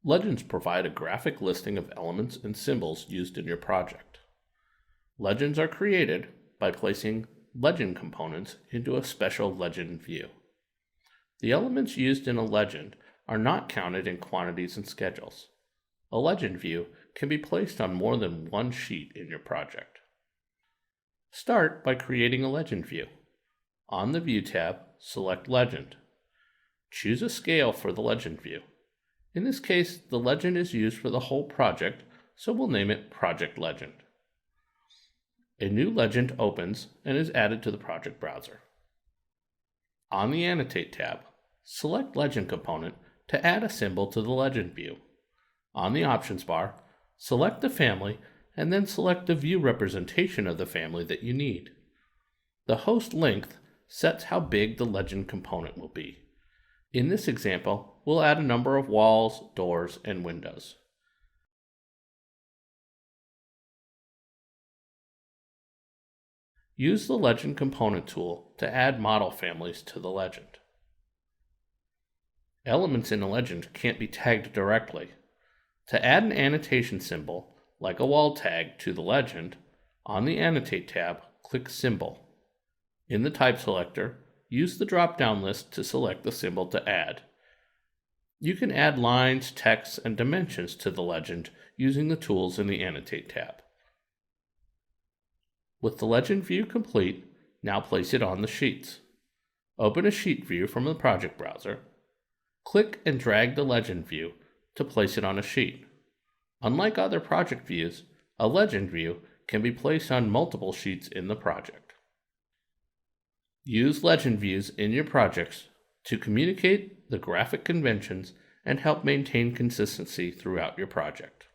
Legends provide a graphic listing of elements and symbols used in your project. Legends are created by placing legend components into a special legend view. The elements used in a legend are not counted in quantities and schedules. A legend view can be placed on more than one sheet in your project. Start by creating a legend view. On the View tab, select Legend. Choose a scale for the legend view. In this case, the legend is used for the whole project, so we'll name it Project Legend. A new legend opens and is added to the project browser. On the Annotate tab, select Legend component to add a symbol to the legend view. On the options bar, select the family and then select the view representation of the family that you need. The host length sets how big the legend component will be. In this example, we'll add a number of walls, doors, and windows. Use the Legend Component tool to add model families to the legend. Elements in a legend can't be tagged directly. To add an annotation symbol, like a wall tag, to the legend, on the Annotate tab, click Symbol. In the Type selector, use the drop-down list to select the symbol to add. You can add lines, text, and dimensions to the legend using the tools in the Annotate tab. With the legend view complete, now place it on the sheets. Open a sheet view from the project browser. Click and drag the legend view to place it on a sheet. Unlike other project views, a legend view can be placed on multiple sheets in the project. Use legend views in your projects to communicate the graphic conventions and help maintain consistency throughout your project.